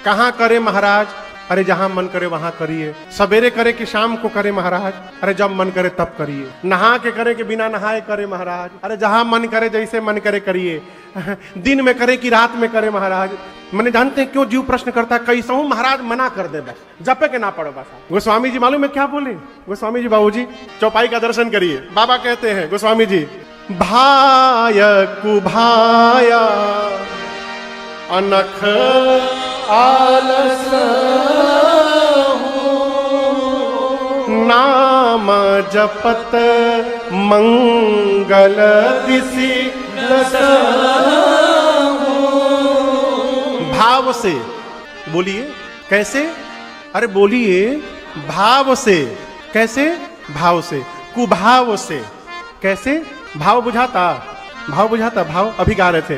कहाँ करे महाराज? अरे जहां मन करे वहां करिए। सवेरे करे कि शाम को करे महाराज? अरे जब मन करे तब करिए। नहा के करे कि बिना नहाए करे महाराज? अरे जहां मन करे जैसे मन करे करिए। दिन में करे कि रात में करे महाराज? मैंने जानते हैं क्यों जीव प्रश्न करता है, कैसा हूं महाराज मना कर दे, बस जपे के ना पड़ो बस। गोस्वामी जी मालूम है क्या बोले? गोस्वामी जी बाबूजी चौपाई का दर्शन करिए। बाबा कहते हैं गोस्वामी जी, भाय कुभाया अनख आलस नाम जपत मंगल दिसि भाव से बोलिए। कैसे? अरे बोलिए भाव से। कैसे? भाव से। कुभाव से। कैसे? भाव बुझाता? भाव बुझाता? भाव अभी गा रहे थे,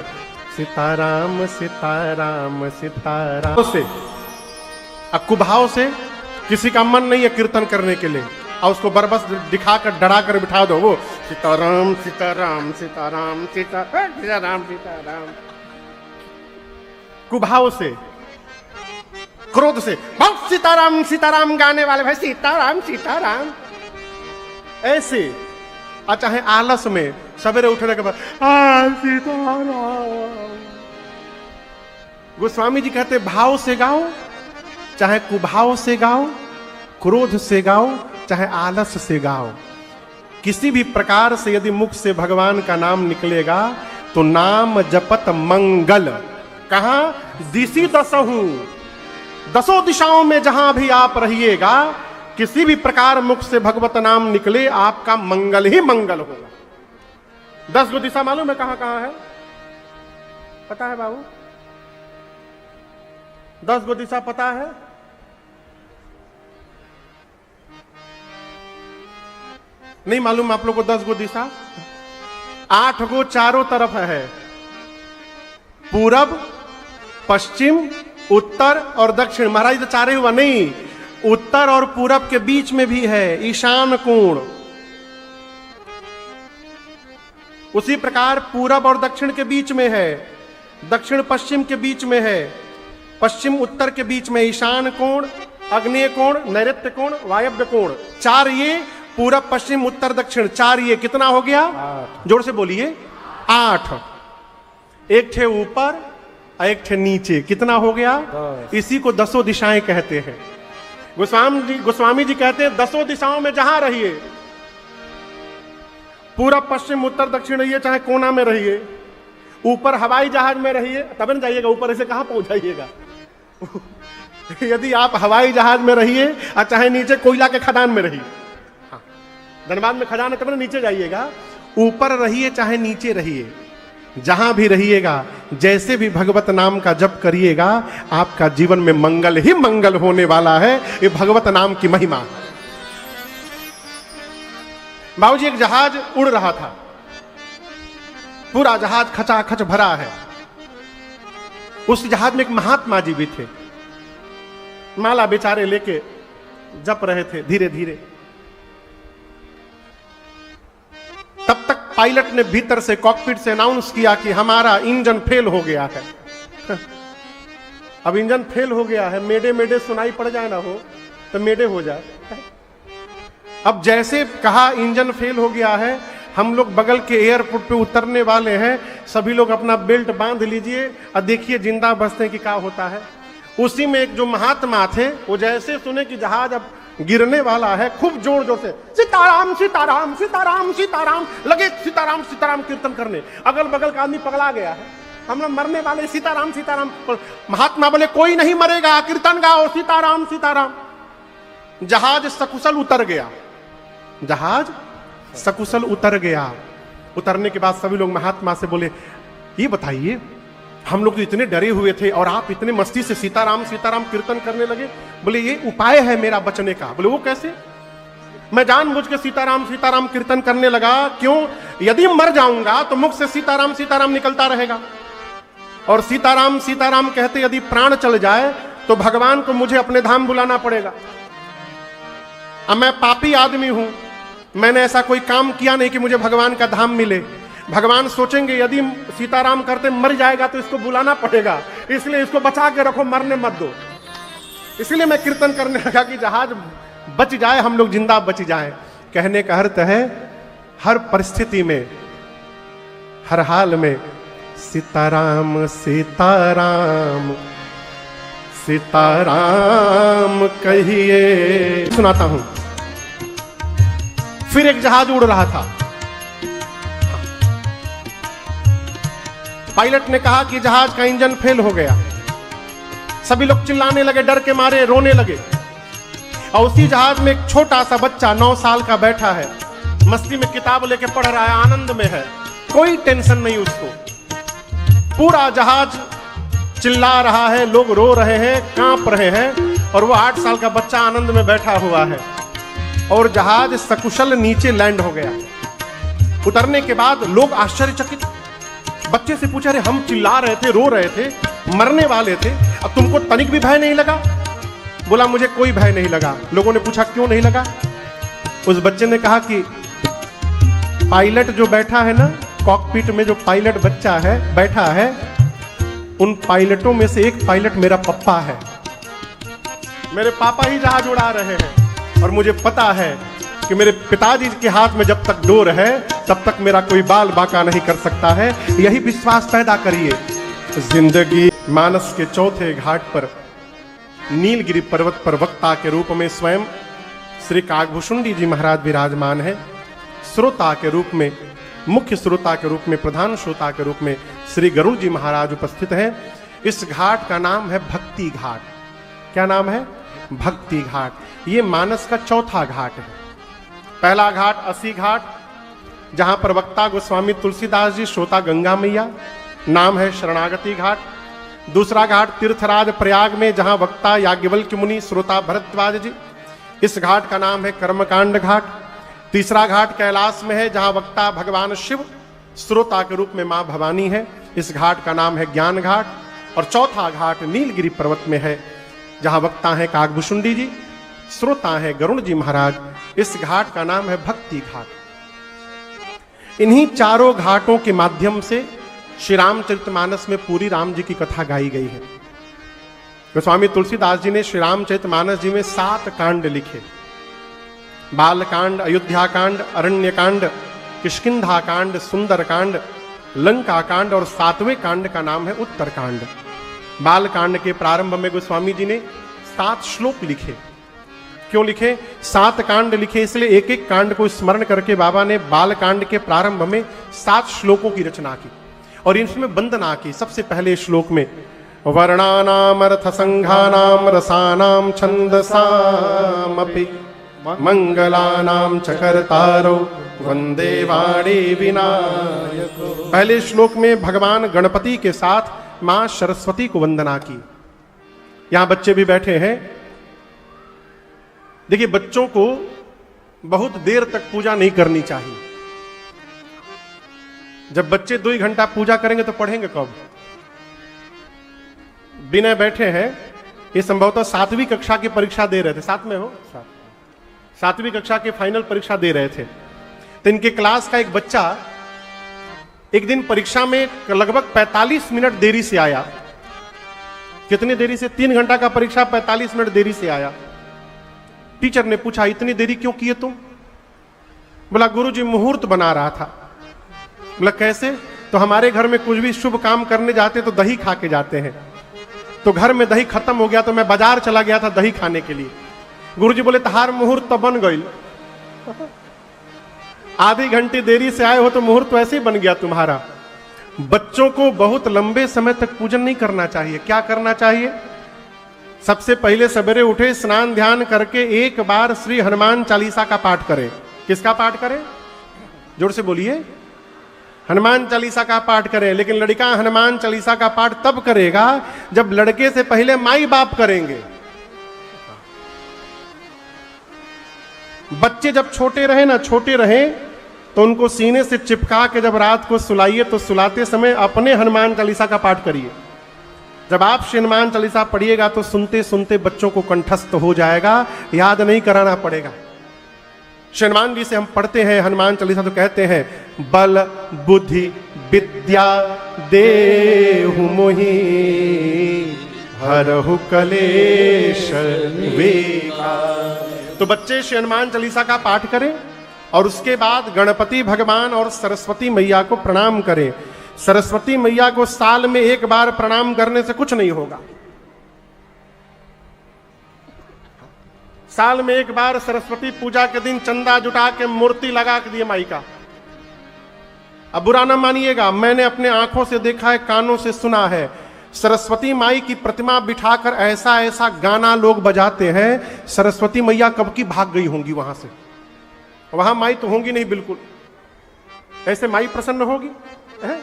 सीताराम सीताराम सीताराम से। अब कुभाव से किसी का मन नहीं है कीर्तन करने के लिए, और उसको बरबस दिखाकर डरा कर बिठा दो, वो सीताराम सीताराम सीताराम सीताराम सीताराम। कुभाव से, क्रोध से, बहुत सीताराम सीताराम गाने वाले भाई, सीताराम सीताराम ऐसे। और चाहे आलस में सवेरे उठने के बाद सीताराम। गोस्वामी जी कहते भाव से गाओ, चाहे कुभाव से गाओ, क्रोध से गाओ, चाहे आलस से गाओ, किसी भी प्रकार से यदि मुख से भगवान का नाम निकलेगा तो नाम जपत मंगल। कहां? दिशि दसहूं, दसों दिशाओं में जहां भी आप रहिएगा, किसी भी प्रकार मुख से भगवत नाम निकले आपका मंगल ही मंगल होगा। 10 गो दिशा मालूम है कहां कहां है? पता है बाबू? 10 गो दिशा पता है? नहीं मालूम आप लोग को 10 गो दिशा? 8 गो चारों तरफ है, पूरब पश्चिम उत्तर और दक्षिण। महाराज तो चारे हुआ नहीं, उत्तर और पूरब के बीच में भी है ईशान कोण। उसी प्रकार पूरब और दक्षिण के बीच में है, दक्षिण पश्चिम के बीच में है, पश्चिम उत्तर के बीच में ईशान कोण, अग्नेय कोण, नैऋत्य कोण, वायव्य कोण। 4 ये, पूरब पश्चिम उत्तर दक्षिण 4 ये। कितना हो गया? 8। जोर से बोलिए 8। एक थे ऊपर और एक थे नीचे, कितना हो गया? 10। इसी को 10 दिशाएं कहते हैं। गोस्वामी जी कहते हैं 10 दिशाओं में जहां रहिए, पूरब पश्चिम उत्तर दक्षिण रहिए, चाहे कोना में रहिए, ऊपर हवाई जहाज में रहिए, तब न जाइएगा ऊपर, ऐसे कहां पहुंच जाइएगा। यदि आप हवाई जहाज में रहिए और चाहे नीचे कोयला के खदान में रहिए, हाँ, धनबाद में खदान है तब न नीचे जाइएगा, ऊपर रहिए चाहे नीचे रहिए, जहां भी रहिएगा, जैसे भी भगवत नाम का जप करिएगा, आपका जीवन में मंगल ही मंगल होने वाला है। ये भगवत नाम की महिमा। बाबूजी एक जहाज उड़ रहा था, पूरा जहाज खचाखच भरा है। उस जहाज में एक महात्मा जी भी थे, माला बेचारे लेके जप रहे थे धीरे धीरे। तब तक पायलट ने भीतर से कॉकपिट से अनाउंस किया कि हमारा इंजन फेल हो गया है। अब इंजन फेल हो गया है, मेडे मेडे सुनाई पड़ जाए ना हो तो मेडे हो जाए। अब जैसे कहा इंजन फेल हो गया है, हम लोग बगल के एयरपोर्ट पे उतरने वाले हैं, सभी लोग अपना बेल्ट बांध लीजिए और देखिए जिंदा बचने की क्या होता है। उसी में एक जो महात्मा थे, वो जैसे सुने कि जहाज अब गिरने वाला है, खूब जोर जोर से सीताराम सीताराम सीताराम सीताराम लगे सीताराम सीताराम कीर्तन करने। अगल बगल का आदमी पगला गया है, हम लोग मरने वाले, सीताराम सीताराम। महात्मा बोले कोई नहीं मरेगा, कीर्तन गाओ सीताराम सीताराम। जहाज सकुशल उतर गया, जहाज सकुशल उतर गया। उतरने के बाद सभी लोग महात्मा से बोले, ये बताइए हम लोग तो इतने डरे हुए थे और आप इतने मस्ती से सीताराम सीताराम कीर्तन करने लगे। बोले ये उपाय है मेरा बचने का। बोले वो कैसे? मैं जानबूझ के सीताराम सीताराम कीर्तन करने लगा। क्यों? यदि मर जाऊंगा तो मुख से सीताराम सीताराम निकलता रहेगा, और सीताराम सीताराम कहते यदि प्राण चल जाए तो भगवान को मुझे अपने धाम बुलाना पड़ेगा। अब मैं पापी आदमी हूं, मैंने ऐसा कोई काम किया नहीं कि मुझे भगवान का धाम मिले। भगवान सोचेंगे यदि सीताराम करते मर जाएगा तो इसको बुलाना पड़ेगा, इसलिए इसको बचा के रखो, मरने मत दो। इसलिए मैं कीर्तन करने लगा कि जहाज बच जाए, हम लोग जिंदा बच जाए। कहने का अर्थ है हर परिस्थिति में, हर हाल में सीताराम सीताराम सीताराम कहिए। सुनाता हूं। फिर एक जहाज उड़ रहा था। पायलट ने कहा कि जहाज का इंजन फेल हो गया। सभी लोग चिल्लाने लगे, डर के मारे रोने लगे। और उसी जहाज में एक छोटा सा बच्चा 9 साल का बैठा है, मस्ती में किताब लेके पढ़ रहा है, आनंद में है, कोई टेंशन नहीं उसको। पूरा जहाज चिल्ला रहा है, लोग रो रहे हैं, कांप रहे हैं, और वो 8 साल का बच्चा आनंद में बैठा हुआ है। और जहाज सकुशल नीचे लैंड हो गया। उतरने के बाद लोग आश्चर्यचकित, बच्चे से पूछा, अरे हम चिल्ला रहे थे, रो रहे थे, मरने वाले थे, अब तुमको तनिक भी भय नहीं लगा? बोला मुझे कोई भय नहीं लगा। लोगों ने पूछा क्यों नहीं लगा? उस बच्चे ने कहा कि पायलट जो बैठा है ना, कॉकपिट में जो पायलट बच्चा है बैठा है, उन पायलटों में से एक पायलट मेरा पप्पा है। मेरे पापा ही जहाज उड़ा रहे हैं, और मुझे पता है कि मेरे पिताजी के हाथ में जब तक डोर है तब तक मेरा कोई बाल बांका नहीं कर सकता है। यही विश्वास पैदा करिए। जिंदगी मानस के चौथे घाट पर नीलगिरी पर्वत पर वक्ता के रूप में स्वयं श्री काकभूषुंडी जी महाराज विराजमान है। श्रोता के रूप में, मुख्य श्रोता के रूप में, प्रधान श्रोता के रूप में श्री गरुड़ जी महाराज उपस्थित हैं। इस घाट का नाम है भक्ति घाट। क्या नाम है? भक्ति घाट। ये मानस का चौथा घाट है। पहला घाट अस्सी घाट, जहां पर वक्ता गोस्वामी तुलसीदास जी, श्रोता गंगा मैया, नाम है शरणागति घाट। दूसरा घाट तीर्थराज प्रयाग में, जहां वक्ता याज्ञवल्क्य मुनि, श्रोता भरद्वाज जी, इस घाट का नाम है कर्मकांड घाट। तीसरा घाट कैलाश में है, जहां वक्ता भगवान शिव, श्रोता के रूप में मां भवानी है, इस घाट का नाम है ज्ञान घाट। और चौथा घाट नीलगिरी पर्वत में है, जहां वक्ता है काकभूषुंडी जी, श्रोता है गरुड़ जी महाराज, इस घाट का नाम है भक्ति घाट। इन्हीं चारों घाटों के माध्यम से श्री रामचरितमानस में पूरी राम जी की कथा गाई गई है। गोस्वामी तुलसीदास जी ने श्री रामचरितमानस जी में 7 कांड लिखे। बालकांड, अयोध्या कांड, अरण्य कांड, किष्किंधा कांड, सुंदर कांड, लंका कांड, और 7वें कांड का नाम है उत्तर कांड। बाल कांड के प्रारंभ में गोस्वामी जी ने 7 श्लोक लिखे। क्यों लिखे? 7 कांड लिखे इसलिए एक एक कांड को स्मरण करके बाबा ने बाल कांड के प्रारंभ में 7 श्लोकों की रचना की और इसमें वंदना की। सबसे पहले श्लोक में वर्णानाम अर्थ संघानाम रसानाम छंदसामपि मंगलानाम चकर्तारो वंदे वाणी विनायको। पहले श्लोक में भगवान गणपति के साथ मां सरस्वती को वंदना की। यहां बच्चे भी बैठे हैं। देखिए, बच्चों को बहुत देर तक पूजा नहीं करनी चाहिए। जब बच्चे 2 घंटा पूजा करेंगे तो पढ़ेंगे कब? बिना बैठे हैं। ये संभवतः 7वीं कक्षा की परीक्षा दे रहे थे। साथ में हो? 7वीं कक्षा की फाइनल परीक्षा दे रहे थे। तो इनके क्लास का एक बच्चा एक दिन परीक्षा में लगभग 45 मिनट देरी से आया। कितनी देरी से? 3 घंटा का परीक्षा, 45 मिनट देरी से आया। टीचर ने पूछा इतनी देरी क्यों किए तुम? बोला गुरुजी मुहूर्त बना रहा था। बोला कैसे? तो हमारे घर में कुछ भी शुभ काम करने जाते तो दही खा के जाते हैं, तो घर में दही खत्म हो गया तो मैं बाजार चला गया था दही खाने के लिए। गुरुजी बोले तहार मुहूर्त तो बन गई। आधी घंटे देरी से आए हो तो मुहूर्त तो ऐसे ही बन गया तुम्हारा। बच्चों को बहुत लंबे समय तक पूजन नहीं करना चाहिए। क्या करना चाहिए? सबसे पहले सवेरे उठे, स्नान ध्यान करके एक बार श्री हनुमान चालीसा का पाठ करें। किसका पाठ करें? जोर से बोलिए। हनुमान चालीसा का पाठ करें। लेकिन लड़का हनुमान चालीसा का पाठ तब करेगा जब लड़के से पहले माई बाप करेंगे। बच्चे जब छोटे रहे तो उनको सीने से चिपका के जब रात को सुलाइए तो सुलाते समय अपने हनुमान चालीसा का पाठ करिए। जब आप श्री हनुमान चालीसा पढ़िएगा तो सुनते सुनते बच्चों को कंठस्थ हो जाएगा, याद नहीं कराना पड़ेगा। हनुमान जी से हम पढ़ते हैं हनुमान चालीसा तो कहते हैं बल बुद्धि विद्या देहु मोहि हरहु कलेश विकार। तो बच्चे श्री हनुमान चालीसा का पाठ करें और उसके बाद गणपति भगवान और सरस्वती मैया को प्रणाम करें। सरस्वती मैया को साल में एक बार प्रणाम करने से कुछ नहीं होगा। साल में एक बार सरस्वती पूजा के दिन चंदा जुटा के मूर्ति लगा के दिए माई का। अब बुरा ना मानिएगा, मैंने अपने आंखों से देखा है, कानों से सुना है, सरस्वती माई की प्रतिमा बिठाकर ऐसा ऐसा गाना लोग बजाते हैं, सरस्वती मैया कब की भाग गई होंगी वहां से। वहां माई तो होंगी नहीं बिल्कुल, ऐसे माई प्रसन्न होगी है?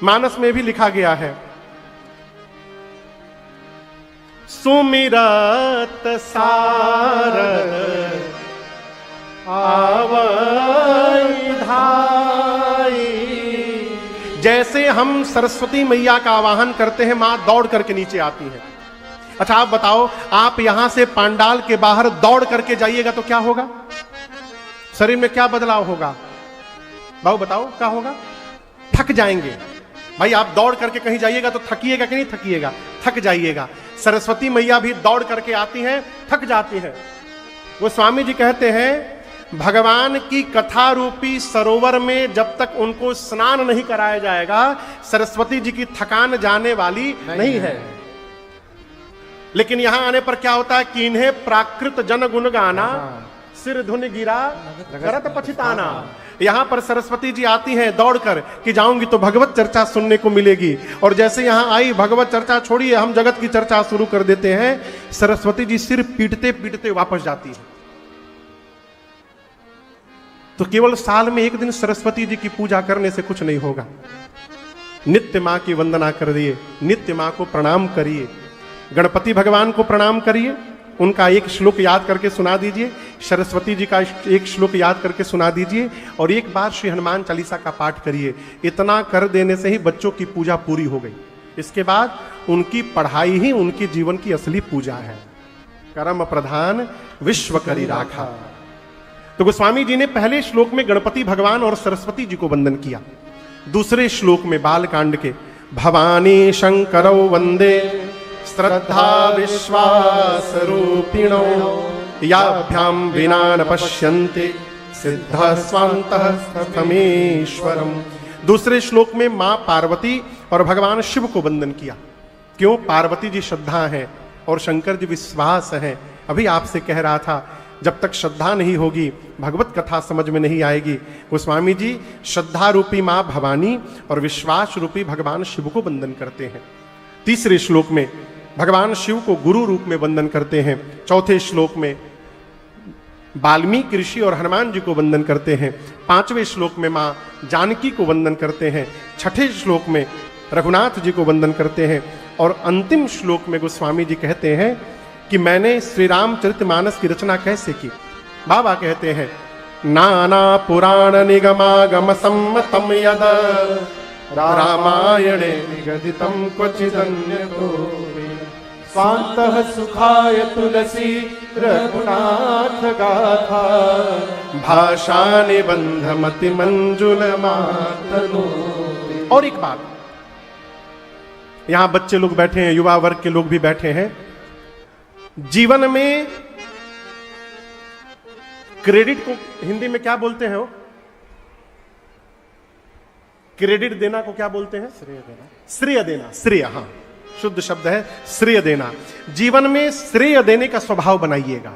मानस में भी लिखा गया है सुमिरत सारद आवै धाई। जैसे हम सरस्वती मैया का आवाहन करते हैं, मां दौड़ करके नीचे आती है। अच्छा आप बताओ, आप यहां से पांडाल के बाहर दौड़ करके जाइएगा तो क्या होगा? शरीर में क्या बदलाव होगा? भाऊ बताओ क्या होगा? थक जाएंगे। भाई आप दौड़ करके कहीं जाइएगा तो थकिएगा कि नहीं थकिएगा? थक जाइएगा। सरस्वती मैया भी दौड़ करके आती हैं, थक जाती हैं। वो स्वामी जी कहते हैं भगवान की कथा रूपी सरोवर में जब तक उनको स्नान नहीं कराया जाएगा, सरस्वती जी की थकान जाने वाली नहीं है। लेकिन यहां आने पर क्या होता है कि इन्हें प्राकृत जन गुण गाना, सिर धुन गिरा करत पछताना। यहां पर सरस्वती जी आती हैं दौड़कर कि जाऊंगी तो भगवत चर्चा सुनने को मिलेगी, और जैसे यहां आई भगवत चर्चा छोड़िए, हम जगत की चर्चा शुरू कर देते हैं। सरस्वती जी सिर पीटते पीटते वापस जाती है। तो केवल साल में एक दिन सरस्वती जी की पूजा करने से कुछ नहीं होगा। नित्य मां की वंदना करिए, नित्य मां को प्रणाम करिए, गणपति भगवान को प्रणाम करिए, उनका एक श्लोक याद करके सुना दीजिए, सरस्वती जी का एक श्लोक याद करके सुना दीजिए, और एक बार श्री हनुमान चालीसा का पाठ करिए। इतना कर देने से ही बच्चों की पूजा पूरी हो गई। इसके बाद उनकी पढ़ाई ही उनके जीवन की असली पूजा है। कर्म प्रधान विश्व करी राखा। तो गोस्वामी जी ने पहले श्लोक में गणपति भगवान और सरस्वती जी को वंदन किया। दूसरे श्लोक में बालकांड के भवानी शंकरौ वंदे श्रद्धा विश्वास रूपिणो याभ्याम विना न पश्यन्ते सिद्धा स्वान्तः स्थमेश्वरम। दूसरे श्लोक में मां पार्वती और भगवान शिव को वंदन किया। क्यों? पार्वती जी श्रद्धा है और शंकर जी विश्वास है। अभी आपसे कह रहा था जब तक श्रद्धा नहीं होगी भगवत कथा समझ में नहीं आएगी। गोस्वामी जी श्रद्धा रूपी मां भवानी और विश्वास रूपी भगवान शिव को वंदन करते हैं। तीसरे श्लोक में भगवान शिव को गुरु रूप में वंदन करते हैं। चौथे श्लोक में वाल्मीकि ऋषि और हनुमान जी को वंदन करते हैं। पांचवें श्लोक में मां जानकी को वंदन करते हैं। छठे श्लोक में रघुनाथ जी को वंदन करते हैं। और अंतिम श्लोक में गोस्वामी जी कहते हैं कि मैंने श्री रामचरितमानस की रचना कैसे की। बाबा कहते हैं नाना पुराण निगमागम सम्मतम यद रामायणे निगदितम क्वचिदन्यतो स्वान्तः सुखाय तुलसी रघुनाथ गाथा भाषा निबंध मति मंजुल मातनो। और एक बात, यहां बच्चे लोग बैठे हैं, युवा वर्ग के लोग भी बैठे हैं। जीवन में क्रेडिट को हिंदी में क्या बोलते हैं? वो क्रेडिट देना को क्या बोलते हैं? श्रेय देना। श्रेय देना, श्रेय, हाँ शुद्ध शब्द है श्रेय देना। जीवन में श्रेय देने का स्वभाव बनाइएगा।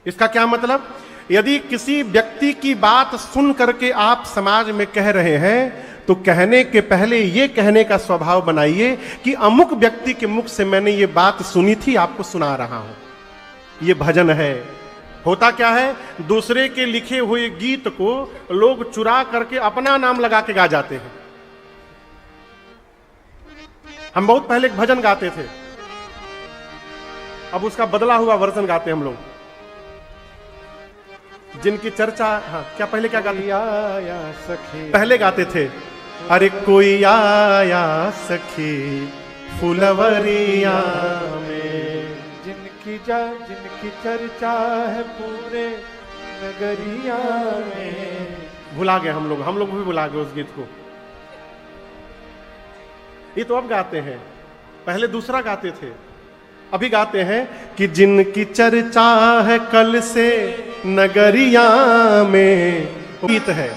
इसका क्या मतलब? यदि किसी व्यक्ति की बात सुन करके आप समाज में कह रहे हैं तो कहने के पहले यह कहने का स्वभाव बनाइए कि अमुक व्यक्ति के मुख से मैंने ये बात सुनी थी, आपको सुना रहा हूं। ये भजन है। होता क्या है, दूसरे के लिखे हुए गीत को लोग चुरा करके अपना नाम लगा के गा जाते हैं। हम बहुत पहले एक भजन गाते थे, अब उसका बदला हुआ वर्जन गाते हैं हम लोग। जिनकी चर्चा, हाँ क्या पहले क्या गाते? आया सखी, पहले गाते थे अरे कोई आया सखी फुलवरिया में जिनकी चर्चा है पूरे नगरिया में। भुला गए हम लोग भी भुला गए उस गीत को। ये तो अब गाते हैं, पहले दूसरा गाते थे, अभी गाते हैं कि जिनकी चर्चा है कल से नगरिया में। गीत है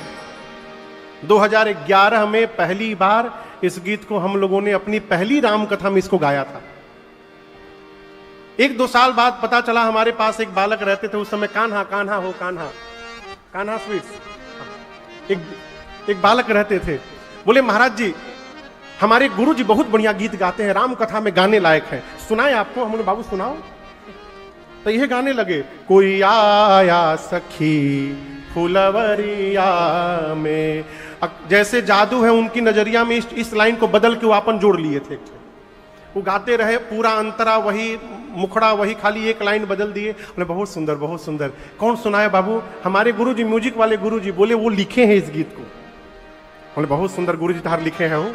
2011 में पहली बार इस गीत को हम लोगों ने अपनी पहली राम कथा में इसको गाया था। 1-2 साल बाद पता चला, हमारे पास एक बालक रहते थे उस समय, कान्हा कान्हा हो कान्हा, कान्हा स्वीट्स, एक बालक रहते थे। बोले महाराज जी हमारे गुरु जी बहुत बढ़िया गीत गाते हैं, राम कथा में गाने लायक है, सुनाए आपको? हमने बाबू सुनाओ। तो यह गाने लगे, कोई आया सखी फुलवरिया में। जैसे जादू है उनकी नजरिया में इस लाइन को बदल के वो अपन जोड़ लिए थे। वो गाते रहे, पूरा अंतरा वही, मुखड़ा वही, खाली एक लाइन बदल दिए। बोले बहुत सुंदर बहुत सुंदर। कौन सुनाए बाबू? हमारे गुरुजी, म्यूजिक वाले गुरुजी। बोले वो लिखे हैं इस गीत को। बोले बहुत सुंदर गुरुजी तार लिखे हैं वो।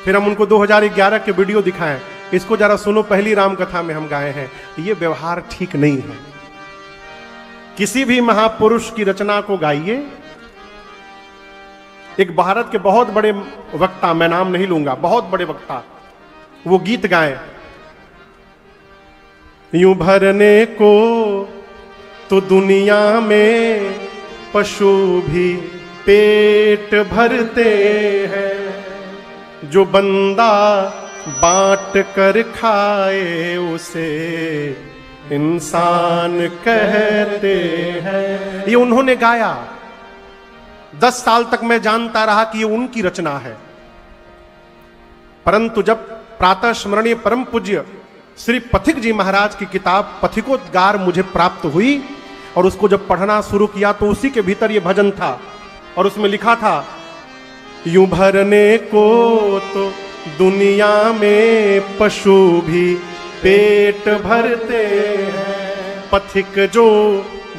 फिर हम उनको 2011 के वीडियो दिखाएं, इसको जरा सुनो, पहली राम कथा में हम गाए हैं। ये व्यवहार ठीक नहीं है। किसी भी महापुरुष की रचना को गाइए। एक भारत के बहुत बड़े वक्ता, मैं नाम नहीं लूंगा, बहुत बड़े वक्ता, वो गीत गाए, यूं भरने को तो दुनिया में पशु भी पेट भरते हैं, जो बंदा बांट कर खाए उसे इंसान कहते हैं। ये उन्होंने गाया। 10 साल तक मैं जानता रहा कि ये उनकी रचना है, परंतु जब प्रातः स्मरणीय परम पूज्य श्री पथिक जी महाराज की किताब पथिकोद्गार मुझे प्राप्त हुई और उसको जब पढ़ना शुरू किया तो उसी के भीतर ये भजन था और उसमें लिखा था, यूं भरने को तो दुनिया में पशु भी पेट भरते हैं, पथिक जो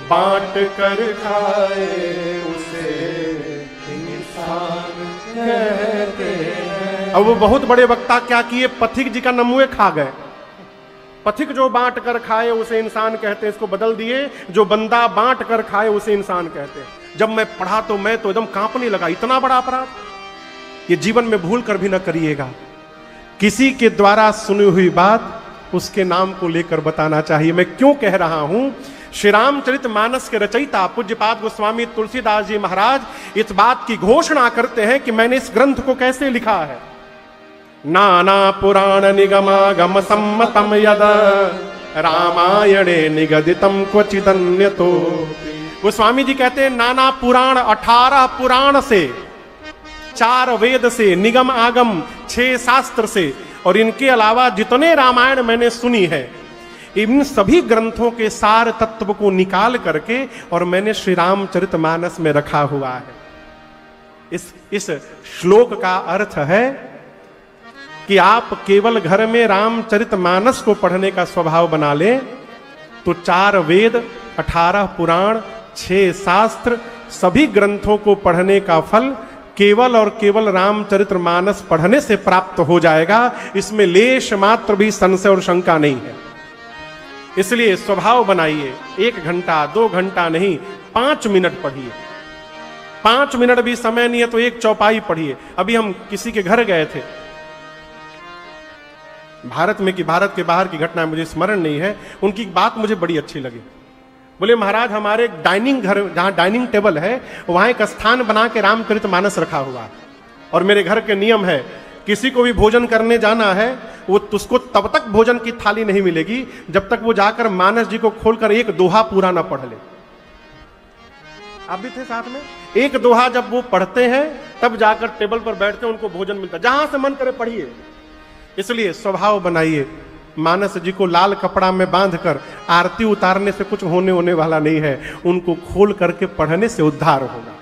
बांट कर खाए उसे इंसान कहते हैं। अब वो बहुत बड़े वक्ता क्या किए, पथिक जी का नमुए खा गए। पथिक जो बांट कर खाए उसे इंसान कहते हैं, इसको बदल दिए, जो बंदा बांट कर खाए उसे इंसान कहते हैं। जब मैं पढ़ा तो मैं तो एकदम कांपने लगा, इतना बड़ा अपराध ये जीवन में भूल कर भी न करिएगा। किसी के द्वारा सुनी हुई बात उसके नाम को लेकर बताना चाहिए। मैं क्यों कह रहा हूं, श्री रामचरितमानस के रचयिता पूज्यपाद गोस्वामी तुलसीदास जी महाराज इस बात की घोषणा करते हैं कि मैंने इस ग्रंथ को कैसे लिखा है। नाना पुराण निगमागम सम्मतम यद रामायणे निगदितम क्वचिदन्यतो। गोस्वामी जी कहते हैं नाना पुराण, 18 पुराण से, 4 वेद से, निगम आगम 6 शास्त्र से, और इनके अलावा जितने रामायण मैंने सुनी है, इन सभी ग्रंथों के सार तत्व को निकाल करके और मैंने श्री रामचरितमानस में रखा हुआ है। इस श्लोक का अर्थ है कि आप केवल घर में रामचरितमानस को पढ़ने का स्वभाव बना लें तो 4 वेद, 18 पुराण, 6 शास्त्र, सभी ग्रंथों को पढ़ने का फल केवल और केवल रामचरितमानस पढ़ने से प्राप्त हो जाएगा। इसमें लेश मात्र भी संशय और शंका नहीं है। इसलिए स्वभाव बनाइए, 1 घंटा 2 घंटा नहीं, 5 मिनट पढ़िए। 5 मिनट भी समय नहीं है तो 1 चौपाई पढ़िए। अभी हम किसी के घर गए थे, भारत में कि भारत के बाहर की घटना मुझे स्मरण नहीं है, उनकी बात मुझे बड़ी अच्छी लगी। बोले महाराज हमारे डाइनिंग घर, जहां डाइनिंग टेबल है वहां एक स्थान बना के रामचरितमानस रखा हुआ है, और मेरे घर के नियम है किसी को भी भोजन करने जाना है वो उसको तब तक भोजन की थाली नहीं मिलेगी जब तक वो जाकर मानस जी को खोलकर 1 दोहा पूरा ना पढ़ ले। आप भी थे साथ में? 1 दोहा जब वो पढ़ते हैं तब जाकर टेबल पर बैठते हैं, उनको भोजन मिलता है। जहां से मन करे पढ़िए। इसलिए स्वभाव बनाइए। मानस जी को लाल कपड़ा में बांधकर आरती उतारने से कुछ होने वाला नहीं है, उनको खोल करके पढ़ने से उद्धार होगा।